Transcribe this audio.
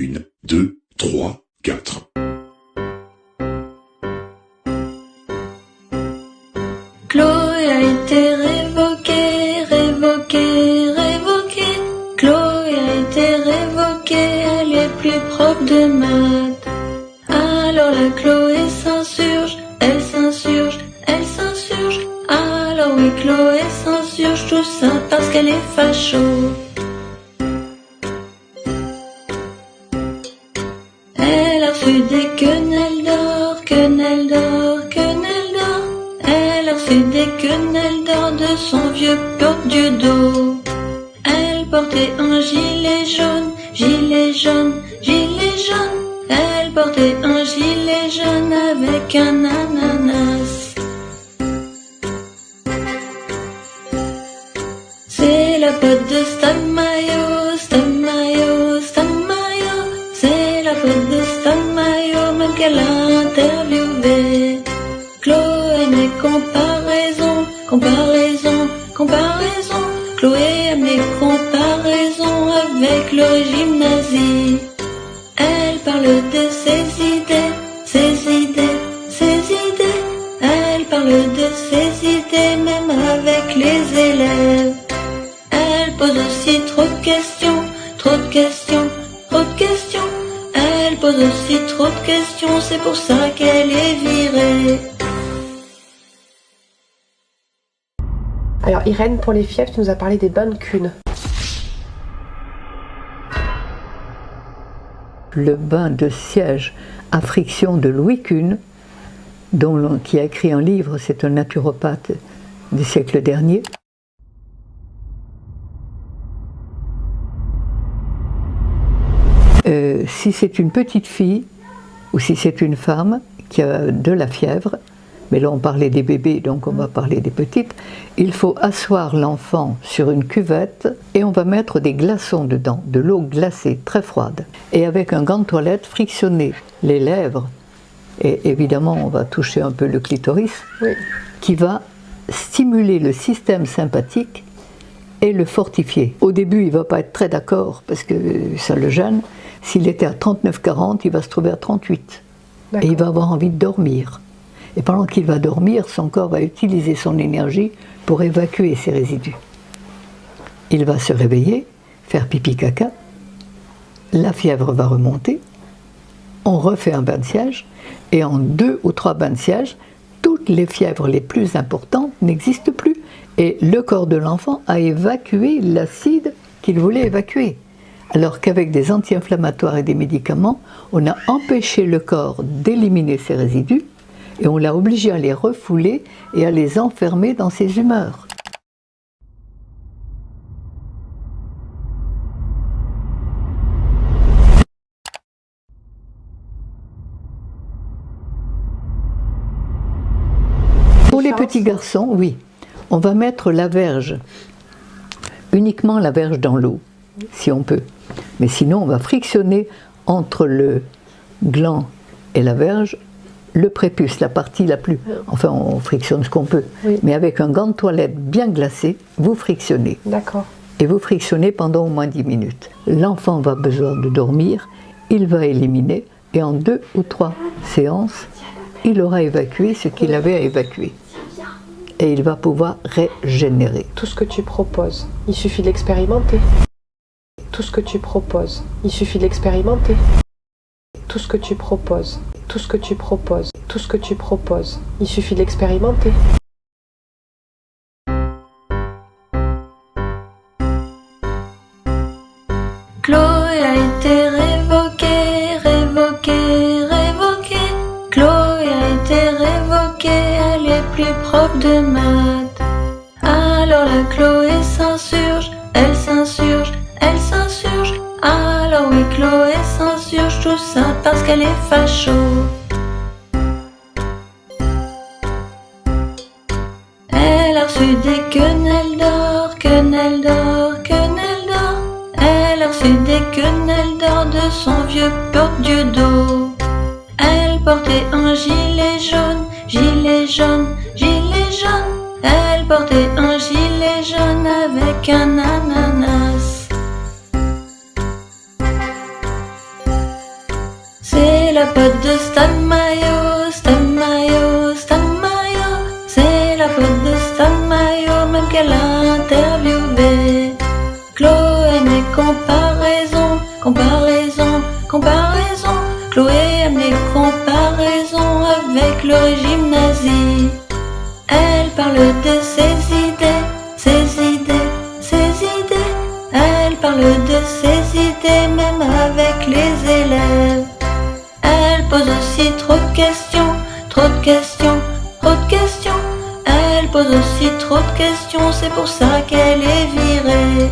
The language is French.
1, 2, 3, 4. Chloé a été révoquée, révoquée, révoquée. Chloé a été révoquée, elle est plus prof de maths. Alors la Chloé s'insurge, elle s'insurge, elle s'insurge. Alors oui, Chloé s'insurge, tout ça parce qu'elle est facho. Elle a reçu des quenelles d'or, quenelles d'or, quenelles d'or. Elle a reçu des quenelles d'or de son vieux prof du dos. Elle portait un gilet jaune, gilet jaune, gilet jaune. Elle portait un gilet jaune avec un ananas. C'est la pote de Stamayo, Stamayo, Stamayo. C'est la pote de Stamayo, même qu'elle a interviewé. Chloé aime les comparaisons, comparaisons, comparaisons. Chloé aime les comparaisons avec le régime nazi. Elle parle de ses idées, ses idées, ses idées. Elle parle de ses idées même avec les élèves. Elle pose aussi trop de questions, trop de questions, trop de questions. Elle pose aussi trop de questions, c'est pour ça qu'elle est virée. Alors Irène, pour les fièvres, tu nous as parlé des bains de Kuhn. Le bain de siège à friction de Louis Kuhn, qui a écrit un livre, c'est un naturopathe du siècle dernier. Si c'est une petite fille ou si c'est une femme qui a de la fièvre, mais là on parlait des bébés donc on va parler des petites, il faut asseoir l'enfant sur une cuvette et on va mettre des glaçons dedans, de l'eau glacée très froide, et avec un gant de toilette frictionner les lèvres, et évidemment on va toucher un peu le clitoris, oui, qui va stimuler le système sympathique et le fortifier. Au début il ne va pas être très d'accord parce que ça le gêne. S'il était à 39-40, il va se trouver à 38. Et il va avoir envie de dormir. Et pendant qu'il va dormir, son corps va utiliser son énergie pour évacuer ses résidus. Il va se réveiller, faire pipi-caca, la fièvre va remonter, on refait un bain de siège, et en 2 ou 3 bains de siège, toutes les fièvres les plus importantes n'existent plus. Et le corps de l'enfant a évacué l'acide qu'il voulait évacuer. Alors qu'avec des anti-inflammatoires et des médicaments, on a empêché le corps d'éliminer ses résidus et on l'a obligé à les refouler et à les enfermer dans ses humeurs. Pour les petits garçons, oui, on va mettre la verge, uniquement la verge dans l'eau, si on peut. Mais sinon, on va frictionner entre le gland et la verge le prépuce, la partie la plus... Enfin, on frictionne ce qu'on peut. Oui. Mais avec un gant de toilette bien glacé, vous frictionnez. D'accord. Et vous frictionnez pendant au moins 10 minutes. L'enfant va besoin de dormir, il va éliminer, et en 2 ou 3 séances, il aura évacué ce qu'il avait à évacuer. Et il va pouvoir régénérer. Tout ce que tu proposes, il suffit de l'expérimenter. Tout ce que tu proposes, il suffit de l'expérimenter. Tout ce que tu proposes, tout ce que tu proposes, tout ce que tu proposes, il suffit de l'expérimenter. Chloé a été révoquée, révoquée, révoquée. Chloé a été révoquée, elle est plus prof de maths. Alors la Chloé s'insurge, elle s'insurge, elle s'insurge. Alors oui, Chloé s'insurge, tout ça parce qu'elle est facho. Elle a reçu des quenelles d'or, quenelles d'or, quenelles d'or. Elle a reçu des quenelles d'or de son vieux prof du dos. Elle portait un gilet jaune, gilet jaune, gilet jaune. Elle portait un gilet jaune avec un ananas. la faute de Stan Mayo, Stan Mayo, Stan Mayo. C'est la faute de Stan Mayo, même qu'elle a interviewé. Chloé aime les comparaisons, comparaisons, comparaisons. Chloé aime les comparaisons avec le régime nazi. Elle parle de ses idées, ses idées, ses idées. Elle parle de ses idées même avec les élèves. Elle pose aussi trop de questions, trop de questions, trop de questions. Elle pose aussi trop de questions, c'est pour ça qu'elle est virée.